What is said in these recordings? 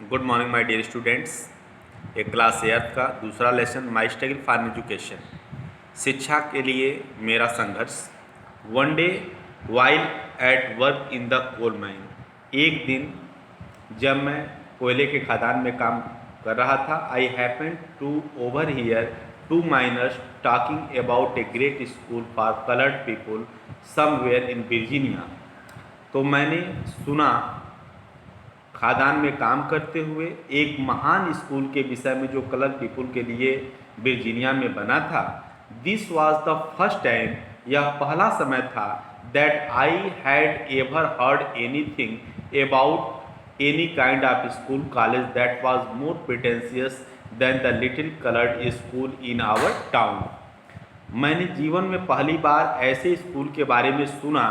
Good morning my dear students. एक class eighth का दूसरा lesson my struggle for education, शिक्षा के लिए मेरा संघर्ष। One day while at work in the coal mine, एक दिन जब मैं कोयले के खदान में काम कर रहा था, I happen to overhear two miners talking about a great school for coloured people somewhere in Virginia. तो मैंने सुना खादान में काम करते हुए एक महान स्कूल के विषय में जो कलर पीपुल के लिए वर्जीनिया में बना था। This was the first time, यह पहला समय था, that I had ever heard anything about any kind of school college that was more pretentious than the little coloured school in our town. मैंने जीवन में पहली बार ऐसे स्कूल के बारे में सुना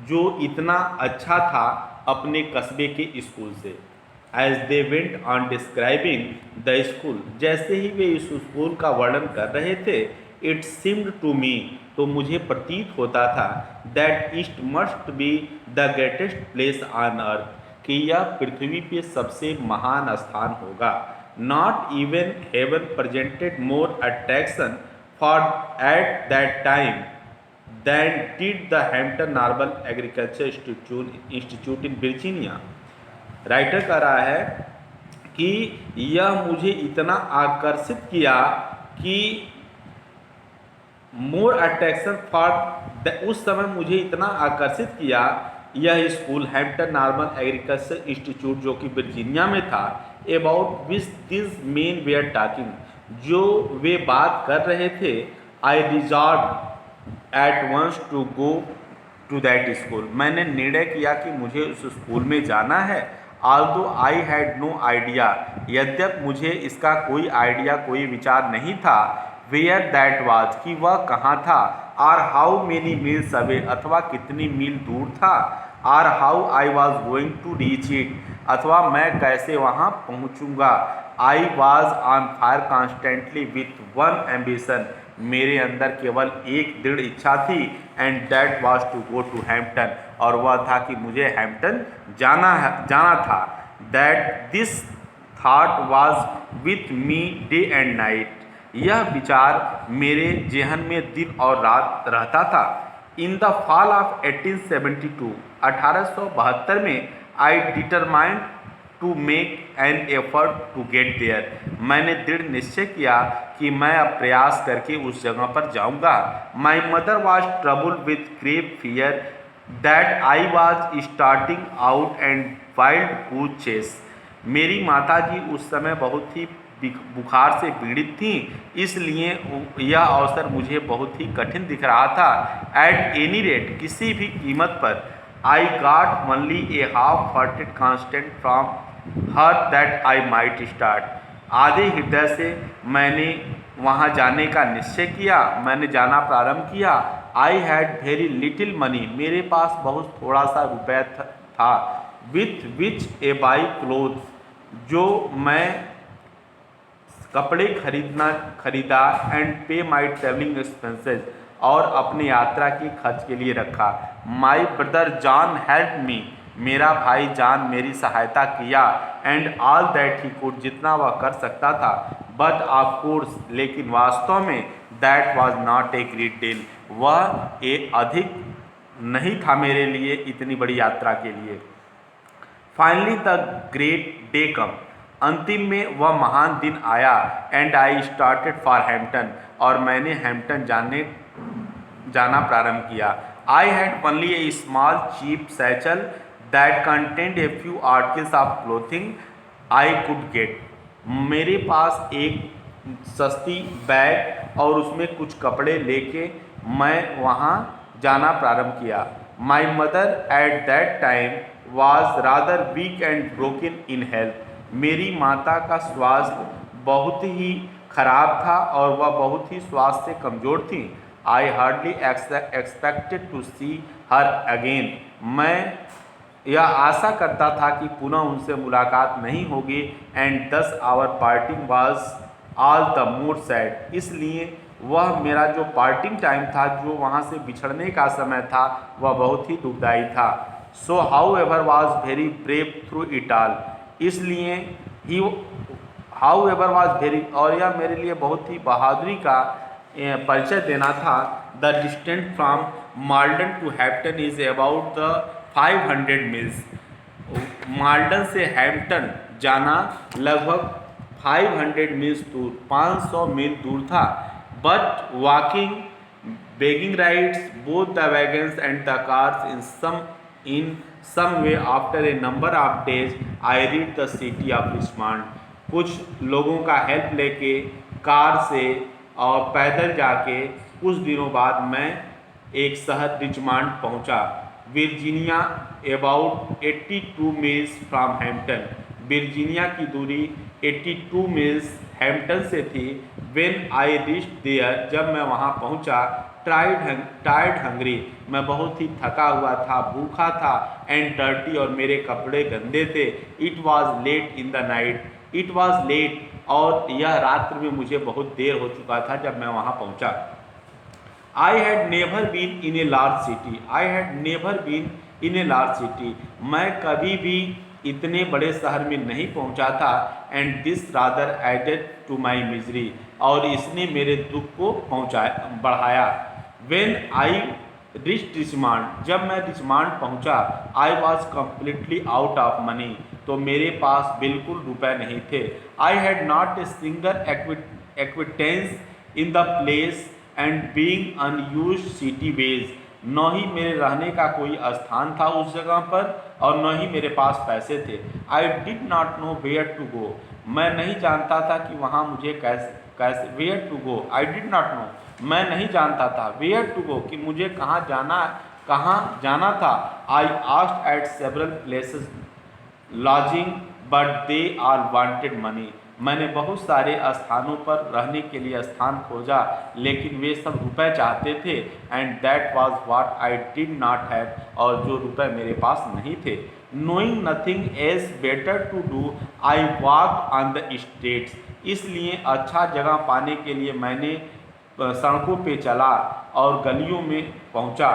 जो इतना अच्छा था अपने कस्बे के स्कूल से। As they went on describing the school, जैसे ही वे इस स्कूल का वर्णन कर रहे थे, इट सीम्ड टू मी, तो मुझे प्रतीत होता था, that east must be the greatest place on earth, कि यह पृथ्वी पे सबसे महान स्थान होगा। Not even heaven presented more attraction for at that time than did the Hampton Normal Agriculture Institute in Virginia। राइटर कह रहा है कि यह मुझे इतना आकर्षित किया कि मोर अट्रैक्शन फॉर, उस समय मुझे इतना आकर्षित किया यह school Hampton normal agriculture institute जो कि वर्जीनिया में था, about which this men were talking, जो वे बात कर रहे थे। I resolve at once to go to that school, मैंने निर्णय किया कि मुझे उस स्कूल में जाना है। Although I had no idea, यद्यप मुझे इसका कोई आइडिया, कोई विचार नहीं था, वेयर दैट वाज, कि वह कहाँ था, or how many miles away, अथवा कितनी मील दूर था, or how I was going to reach it, अथवा मैं कैसे वहाँ पहुँचूँगा। I was on fire constantly with one ambition, मेरे अंदर केवल एक दृढ़ इच्छा थी, and that was to go to Hampton, और वह था कि मुझे हैम्पटन जाना था। That this thought was with me day and night, यह विचार मेरे जेहन में दिन और रात रहता था। इन द फॉल ऑफ 1872, 1872 में, I determined to make an effort to get there, मैंने दृढ़ निश्चय किया कि मैं अब प्रयास करके उस जगह पर जाऊंगा। My mother was troubled with great fear that I was starting out and wild goose chase, मेरी माता जी उस समय बहुत ही बुखार से पीड़ित थीं, इसलिए यह अवसर मुझे बहुत ही कठिन दिख रहा था। एट एनी रेट, किसी भी कीमत पर, I got only A half hearted constant from her that I might start, आधे हृदय से मैंने वहाँ जाने का निश्चय किया, मैंने जाना प्रारंभ किया। I had very little money, मेरे पास बहुत थोड़ा सा रुपये था। With which A by cloth, जो मैं कपड़े खरीदा, एंड पे माई ट्रेवलिंग एक्सपेंसेस, और अपनी यात्रा के खर्च के लिए रखा। My brother John help me, मेरा भाई जान मेरी सहायता किया, and all that he could, जितना वह कर सकता था। बट ऑफ कोर्स, लेकिन वास्तव में, that was not a great deal, वह एक अधिक नहीं था मेरे लिए इतनी बड़ी यात्रा के लिए। Finally the great day come, अंतिम में वह महान दिन आया, and I started for Hampton, और मैंने हैम्पटन जाना प्रारंभ किया। I had only a small cheap satchel that content a few articles of clothing I could get, मेरे पास एक सस्ती बैग और उसमें कुछ कपड़े लेके मैं वहाँ जाना प्रारंभ किया। My mother at that time was rather weak and broken in health, मेरी माता का स्वास्थ्य बहुत ही खराब था और वह बहुत ही स्वास्थ्य से कमज़ोर थी। I hardly expected to see her again, मैं यह आशा करता था कि पुनः उनसे मुलाकात नहीं होगी। And thus our parting was all the more sad, इसलिए वह मेरा जो पार्टिंग टाइम था, जो वहाँ से बिछड़ने का समय था, वह बहुत ही दुखदायी था। So how ever was very brave through it all, इसलिए ही हाउ एवर वॉज वेरी, और यह मेरे लिए बहुत ही बहादुरी का परिचय देना था। The distance from Malden to Hampton is about the 500 miles. Malden से हैम्पटन जाना लगभग 500 मील्स दूर, 500 मील दूर था। But walking, begging rides, both the wagons and the cars in some way after a number of days I reached the city of Richmond। कुछ लोगों का help लेके कार से और पैदल जाके कुछ दिनों बाद मैं एक शहर रिचमंड पहुंचा, Virginia, about 82 meals from Hampton. Virginia की दूरी 82 मील्स हैम्पटन से थी। व्हेन आई रीच्ड देयर, जब मैं वहां पहुंचा, टायर्ड हंग्री, मैं बहुत ही थका हुआ था, भूखा था, एंड डर्टी, और मेरे कपड़े गंदे थे। It was late in the night, it was late, और यह रात्र में मुझे बहुत देर हो चुका था जब मैं वहाँ पहुँचा। I had never been in a large city, I had never been in a large city, मैं कभी भी इतने बड़े शहर में नहीं पहुंचा था। And this rather added to my misery, और इसने मेरे दुख को बढ़ाया। व्हेन आई रिच्ड रिचमंड, जब मैं रिचमंड पहुंचा, I was completely out of money, तो मेरे पास बिल्कुल रुपए नहीं थे। I had not a single acquaintance in the place and being unused city ways, न ही मेरे रहने का कोई स्थान था उस जगह पर, और न ही मेरे पास पैसे थे। I did not know where to go, मैं नहीं जानता था कि वहाँ मुझे कैसे where to go, I did not know, मैं नहीं जानता था वेयर टू गो, कि मुझे कहाँ जाना था। I asked eight several places lodging but they all wanted money, मैंने बहुत सारे स्थानों पर रहने के लिए स्थान खोजा, लेकिन वे सब रुपए चाहते थे। And that was what I did not have, और जो रुपए मेरे पास नहीं थे। Knowing nothing else better to do, I walk on the streets, इसलिए अच्छा जगह पाने के लिए मैंने सड़कों पे चला और गलियों में पहुंचा।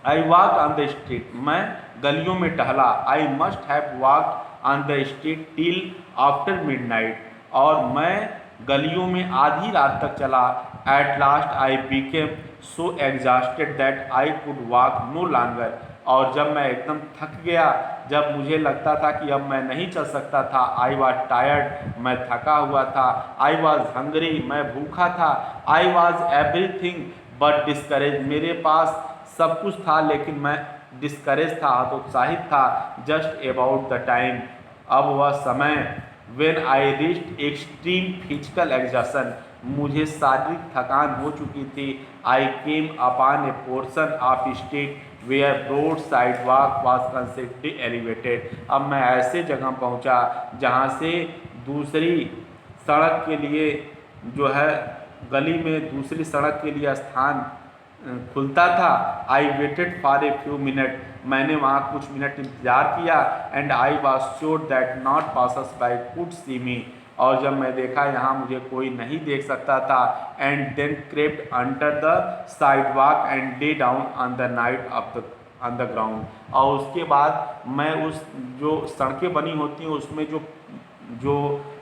I walk on the street, मैं गलियों में टहला। I must have walk on the street till after midnight, और मैं गलियों में आधी रात तक चला। At last I became so exhausted that I could walk no longer, और जब मैं एकदम थक गया, जब मुझे लगता था कि अब मैं नहीं चल सकता था, आई वॉज टायर्ड, मैं थका हुआ था। आई वॉज हंग्री, मैं भूखा था। I was everything but discourage, मेरे पास सब कुछ था लेकिन मैं डिस्करेज था, हतोत्साहित था। जस्ट अबाउट द टाइम, अब वह समय, when I reached extreme physical exhaustion, मुझे शारीरिक थकान हो चुकी थी। I came upon a portion of street where broad sidewalk was considerably elevated, अब मैं ऐसे जगह पहुंचा जहां से दूसरी सड़क के लिए जो है, गली में दूसरी सड़क के लिए स्थान खुलता था। I waited for a few minute, मैंने वहाँ कुछ मिनट इंतजार किया। And I was sure that not passers by could see me, और जब मैं देखा यहाँ मुझे कोई नहीं देख सकता था। And then crept under the sidewalk and lay down on the night on the ground, और उसके बाद मैं उस जो सड़कें बनी होती हैं उसमें जो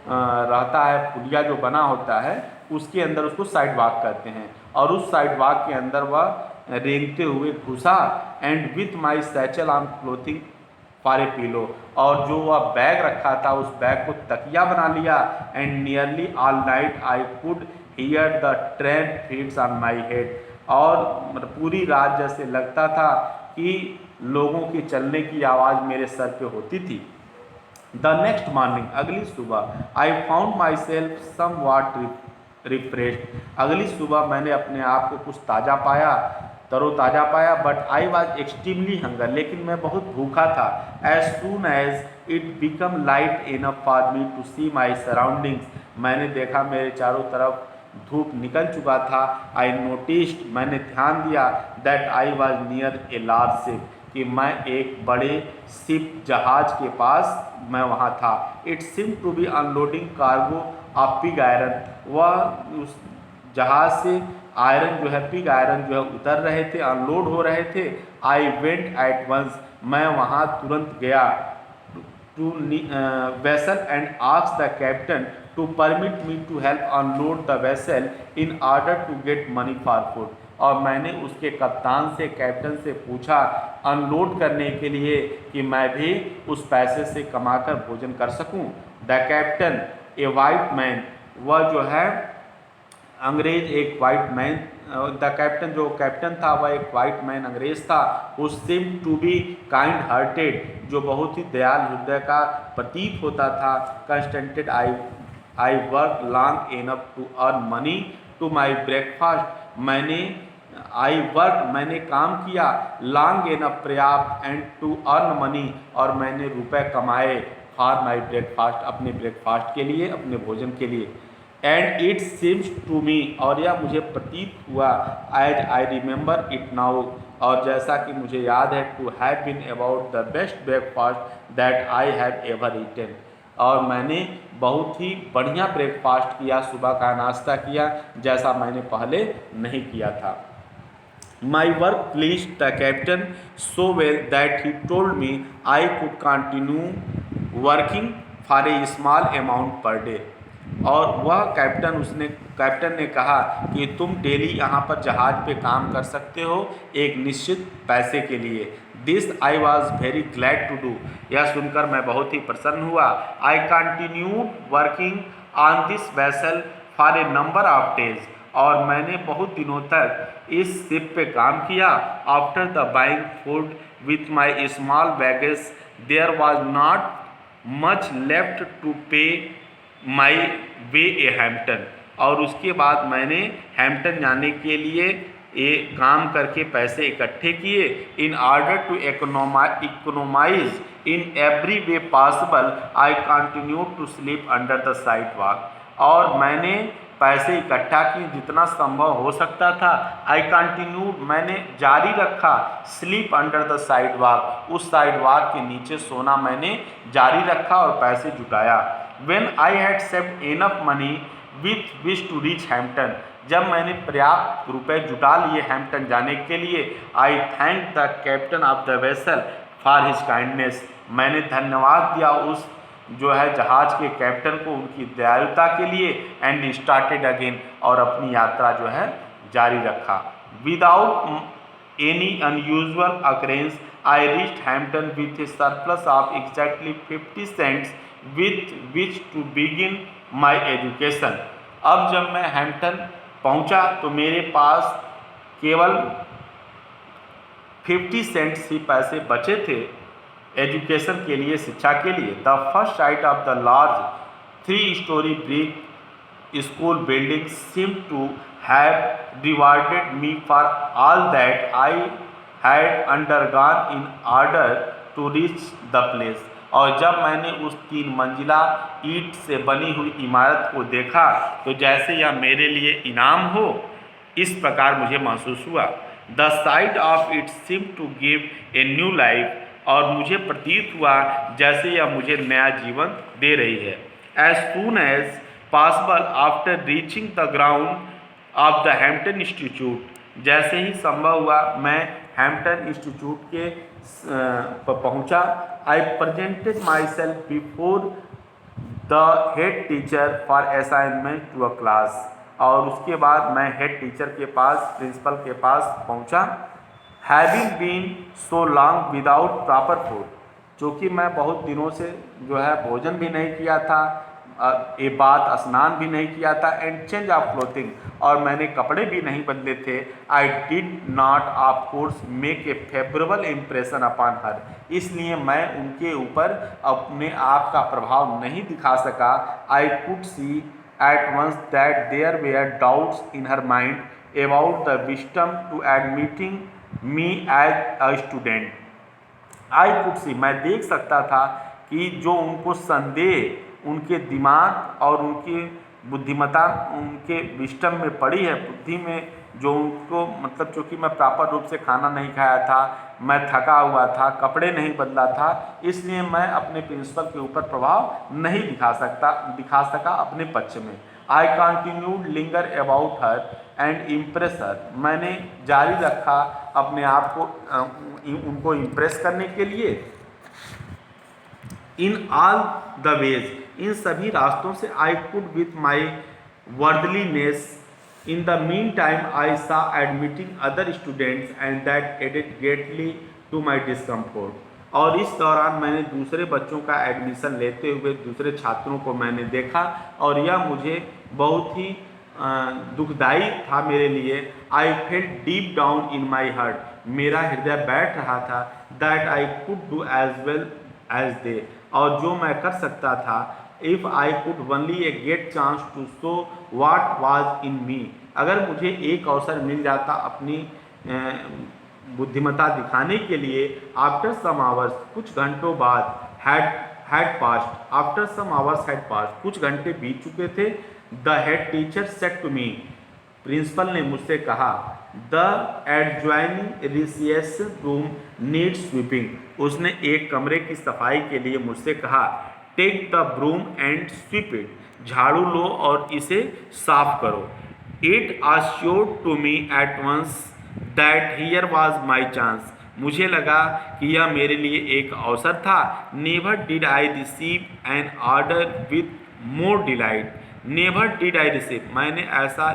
रहता है, पुलिया जो बना होता है, उसके अंदर उसको साइड वॉक कहते हैं, और उस साइड वॉक के अंदर वह रेंगते हुए घुसा। And with my satchel on clothing for a pillow, और जो वह बैग रखा था उस बैग को तकिया बना लिया। And nearly all night I could hear the train feets on my head, और पूरी रात जैसे लगता था कि लोगों के चलने की आवाज़ मेरे सर पे होती थी। द नेक्स्ट मॉर्निंग, अगली सुबह, I found myself somewhat refreshed, अगली सुबह मैंने अपने आप को कुछ ताज़ा पाया, तरोताज़ा पाया। But I was extremely hunger, लेकिन मैं बहुत भूखा था। As soon as it become light enough for me to see my surroundings, मैंने देखा मेरे चारों तरफ धूप निकल चुका था। आई नोटिस्ड, मैंने ध्यान दिया, that I was near a large ship, कि मैं एक बड़े शिप जहाज के पास मैं वहाँ था। It seem to be unloading cargo of pig iron, वह उस जहाज से आयरन जो है, पिग आयरन जो है उतर रहे थे, अनलोड हो रहे थे। आई वेंट एट वंस, मैं वहाँ तुरंत गया। to vessel and asked the captain to permit me to help unload the vessel in order to get money for food. और मैंने उसके कप्तान से, कैप्टन से पूछा अनलोड करने के लिए कि मैं भी उस पैसे से कमाकर भोजन कर सकूं. The captain a white man, वह जो है अंग्रेज एक वाइट मैन, द कैप्टन जो कैप्टन था वह एक वाइट मैन अंग्रेज था. Who seem to be kind hearted, जो बहुत ही दयाल हृदय का प्रतीक होता था. Consented I work long enough to earn money to my breakfast, मैंने काम किया लॉन्ग इनफ पर्याप्त एंड टू अर्न मनी, और मैंने रुपए कमाए फॉर माई ब्रेकफास्ट, अपने ब्रेकफास्ट के लिए, अपने भोजन के लिए. And it seems to me, और यह मुझे प्रतीत हुआ, as I remember it now, और जैसा कि मुझे याद है, to have been about the best breakfast that I have ever eaten, और मैंने बहुत ही बढ़िया ब्रेकफास्ट किया, सुबह का नाश्ता किया जैसा मैंने पहले नहीं किया था. My work pleased the captain so well that he told me I could continue working for a small amount per day. और वह कैप्टन ने कहा कि तुम डेली यहाँ पर जहाज पे काम कर सकते हो एक निश्चित पैसे के लिए. This I was very glad to do, यह सुनकर मैं बहुत ही प्रसन्न हुआ. I continued working on this vessel for a number of days, और मैंने बहुत दिनों तक इस शिप पे काम किया. After the buying food with my small baggage there was not much left to pay my way A Hampton, और उसके बाद मैंने हैम्पटन जाने के लिए ये काम करके पैसे इकट्ठे किए. In order to economise in every way possible I continue to sleep under the sidewalk, और मैंने पैसे इकट्ठा किए जितना संभव हो सकता था. आई कंटिन्यू, मैंने जारी रखा, sleep under the side walk, उस साइड वॉक के नीचे सोना मैंने जारी रखा और पैसे जुटाया. When I had saved enough money with which to reach Hampton, जब मैंने पर्याप्त रुपए जुटा लिए हैम्पटन जाने के लिए, आई thank the captain of the vessel for his kindness, मैंने धन्यवाद दिया उस जो है जहाज के कैप्टन को उनकी दयालुता के लिए. एंड स्टार्टेड अगेन, और अपनी यात्रा जो है जारी रखा. Without any unusual occurrence I reached Hampton with a surplus of exactly 50 cents with which to begin my education. अब जब मैं हैम्पटन पहुंचा तो मेरे पास केवल 50 सेंट्स ही पैसे बचे थे एजुकेशन के लिए, शिक्षा के लिए. The first sight of the large 3-story brick school building seemed to have rewarded me for all that I had undergone in order to reach the place. और जब मैंने उस 3 मंजिला ईंट से बनी हुई इमारत को देखा तो जैसे यह मेरे लिए इनाम हो, इस प्रकार मुझे महसूस हुआ. The sight of it seem to give a new life, और मुझे प्रतीत हुआ जैसे यह मुझे नया जीवन दे रही है. As soon as possible after reaching the ground of the Hampton Institute, जैसे ही संभव हुआ मैं हैम्पटन इंस्टीट्यूट के पर पहुंचा. I presented myself before the head teacher for assignment to a class, और उसके बाद मैं हेड टीचर के पास, प्रिंसिपल के पास पहुंचा. Having been so long without proper food, चूँकि मैं बहुत दिनों से जो है भोजन भी नहीं किया था, ये बात स्नान भी नहीं किया था, एंड चेंज ऑफ क्लोथिंग, और मैंने कपड़े भी नहीं बदले थे. I did not of course make a favourable impression upon her, इसलिए मैं उनके ऊपर अपने आप का प्रभाव नहीं दिखा सका. I could see at once that there were doubts in her mind about the wisdom to admitting me as a student. I could see, मैं देख सकता था कि जो उनको संदेह उनके दिमाग और उनकी बुद्धिमत्ता उनके विस्डम में पड़ी है, बुद्धि में जो उनको, मतलब चूँकि मैं प्रॉपर रूप से खाना नहीं खाया था, मैं थका हुआ था, कपड़े नहीं बदला था, इसलिए मैं अपने प्रिंसिपल के ऊपर प्रभाव नहीं दिखा सका अपने पक्ष में. I continued linger about her and impress her, मैंने जारी रखा अपने आप को उनको इम्प्रेस करने के लिए इन ऑल द वेज, इन सभी रास्तों से I could with my worthiness. In the meantime I saw admitting other students and that added greatly to my discomfort. और इस दौरान मैंने दूसरे बच्चों का एडमिशन लेते हुए दूसरे छात्रों को मैंने देखा और यह मुझे बहुत ही दुखदाई था मेरे लिए। I felt deep down in my heart, मेरा हृदय बैठ रहा था, that I could do as well as they, और जो मैं कर सकता था, if I could only a get chance to show what was in me, अगर मुझे एक अवसर मिल जाता अपनी बुद्धिमत्ता दिखाने के लिए। आफ्टर सम आवर्स, कुछ घंटों बाद, had passed, after some hours had passed, कुछ घंटे बीत चुके थे। The head teacher said to me, principal ने मुझसे कहा, the adjoining recitation room need sweeping, उसने एक कमरे की सफाई के लिए मुझसे कहा, take the broom and sweep it, झाड़ू लो और इसे साफ करो। It assured to me at once that here was my chance, मुझे लगा कि यह मेरे लिए एक अवसर था। Never did I receive an order with more delight, never did I receive, मैंने ऐसा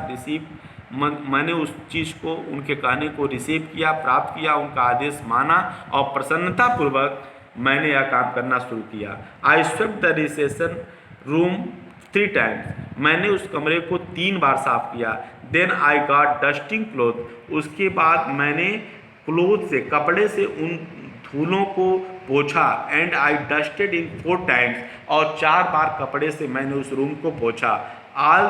मैंने उस चीज़ को, उनके कहने को रिसीव किया, प्राप्त किया, उनका आदेश माना और प्रसन्नतापूर्वक मैंने यह काम करना शुरू किया। I swept the recitation room 3 times, मैंने उस कमरे को 3 बार साफ किया। Then I got dusting cloth, उसके बाद मैंने क्लोथ से, कपड़े से उन धूलों को पोछा। And I dusted in 4 times, और 4 बार कपड़े से मैंने उस रूम को पोछा। All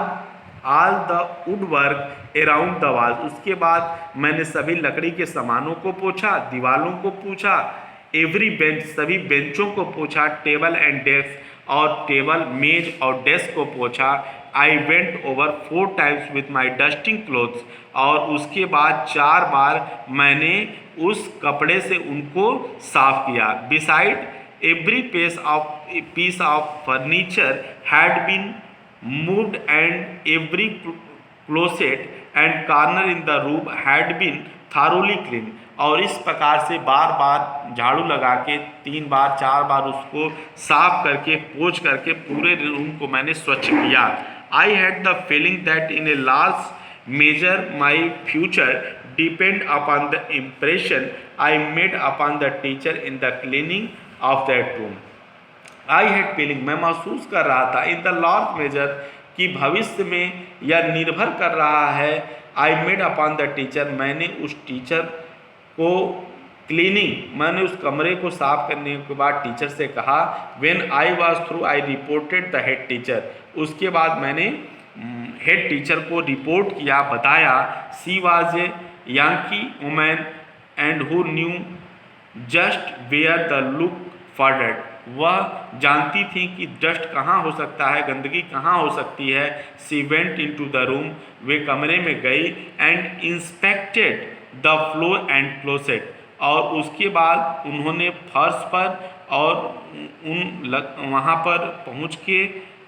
the wood work around the wall, उसके बाद मैंने सभी लकड़ी के सामानों को पोछा, दीवालों को पोछा। एवरी बेंच, सभी बेंचों को पोछा। टेबल एंड डेस्क, और टेबल, मेज और डेस्क को पोछा। I went over 4 times with my dusting clothes, और उसके बाद 4 बार मैंने उस कपड़े से उनको साफ किया। Beside every piece of furniture had been moved and every closet and corner in the room had been thoroughly cleaned, और इस प्रकार से बार बार झाड़ू लगा के 3 बार 4 बार उसको साफ करके पोंछ करके पूरे रूम को मैंने स्वच्छ किया। I had the feeling that in a large measure my future depend upon the impression I made upon the teacher in the cleaning of that room. I had feeling, मैं महसूस कर रहा था, इन द लार्ज मेजर, कि भविष्य में यह निर्भर कर रहा है। आई मेड अपॉन द टीचर, मैंने उस टीचर को क्लीनिंग, मैंने उस कमरे को साफ करने के बाद टीचर से कहा। When I was through I reported the head teacher, उसके बाद मैंने हेड टीचर को रिपोर्ट किया, बताया। She was a Yankee woman and who knew just where the look for that, वह जानती थी कि डस्ट कहाँ हो सकता है, गंदगी कहाँ हो सकती है। She went in to the room, वे कमरे में गई। And inspected the floor and closet, और उसके बाद उन्होंने फर्श पर और वहाँ पर पहुँच के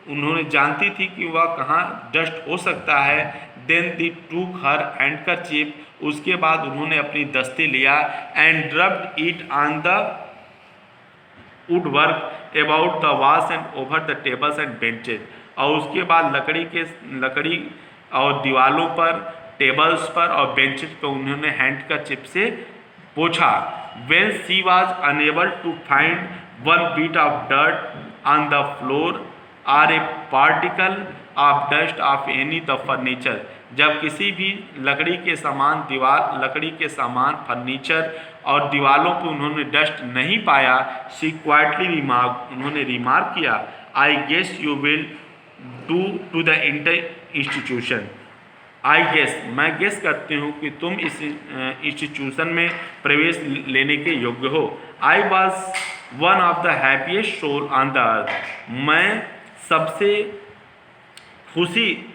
उन्होंने, जानती थी कि वह कहाँ डस्ट हो सकता है। देन दी टूक हर हैंडकरचीफ, उसके बाद उन्होंने अपनी दस्ती लिया। And rubbed it on the wood work about the walls and over the tables and benches, और उसके बाद लकड़ी और दीवालों पर, टेबल्स पर और बेंचेज पर उन्होंने हैंडकरचीफ से पोछा। When she was unable to find one bit of dirt on the floor or a particle of dust of any the furniture, जब किसी भी लकड़ी के सामान, लकड़ी के सामान, फर्नीचर और दीवालों पर उन्होंने डस्ट नहीं पाया। शी क्वाइटली रिमार्क, उन्होंने रिमार्क किया, I guess you will do to the institution. I guess, मैं गेस करती हूँ कि तुम इस इंस्टीट्यूशन में प्रवेश लेने के योग्य हो। I was one of the happiest soul on the earth, मैं सबसे खुशी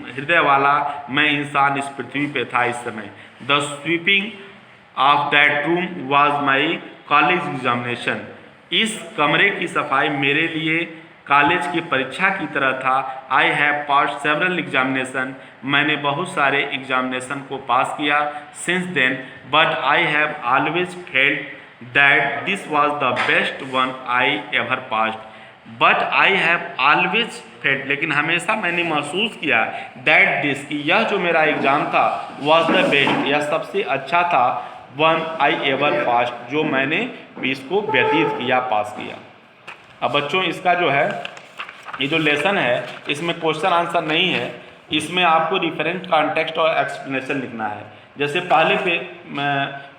हृदय वाला मैं इंसान इस पृथ्वी पे था इस समय। The sweeping of that room was my college examination, इस कमरे की सफाई मेरे लिए कॉलेज की परीक्षा की तरह था। I have pass several examination, मैंने बहुत सारे एग्जामिनेशन को पास किया। Since then but I have always felt that this was the best one I ever passed, but I have always felt, लेकिन हमेशा मैंने महसूस किया that this, कि यह जो मेरा एग्ज़ाम था was the best, यह सबसे अच्छा था, one I ever passed, जो मैंने इसको व्यतीत किया, पास किया। अब बच्चों इसका जो है ये जो लेसन है इसमें क्वेश्चन आंसर नहीं है, इसमें आपको रिफरेंस कॉन्टेक्स्ट और एक्सप्लेनेशन लिखना है। जैसे पहले पे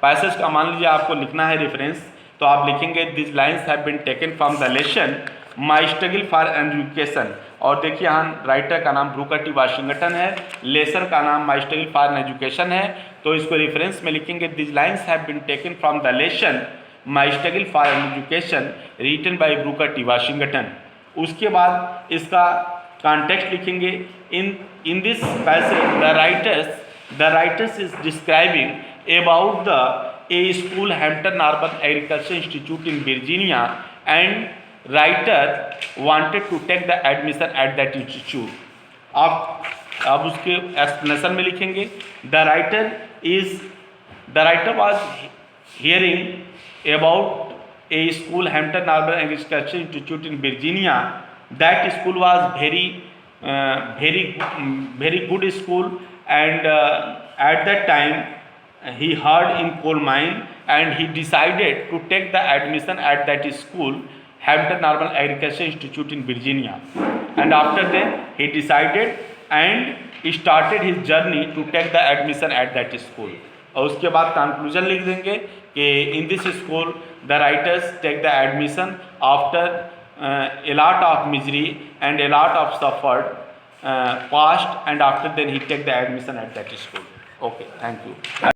पैसेज का मान लीजिए आपको लिखना है रेफरेंस, तो आप लिखेंगे this lines have been taken from the lesson my struggle for education, और देखिए यहाँ राइटर का नाम ब्रूकर टी वाशिंगटन है, लेसन का नाम माई स्ट्रगल फॉर एजुकेशन है, तो इसको रेफरेंस में लिखेंगे this lines have been taken from the lesson my struggle for education written by Booker T Washington. उसके बाद इसका कॉन्टेक्स्ट लिखेंगे in this passage the writers is describing about the a school Hampton Normal Agriculture Institute in Virginia and writer wanted to take the admission at that institute. आप उसके explanation में लिखेंगे the writer was hearing about a school Hampton Arbor Agriculture Institute in Virginia. That school was very good school, and at that time he heard in coal mine and he decided to take the admission at that school Hampton Arbor Agriculture Institute in Virginia, and after that he decided and he started his journey to take the admission at that school। और उसके बाद conclusion लिख देंगे कि in this school the writers take the admission after a lot of misery and a lot of suffered past, and after then he take the admission at that school. Okay, thank you.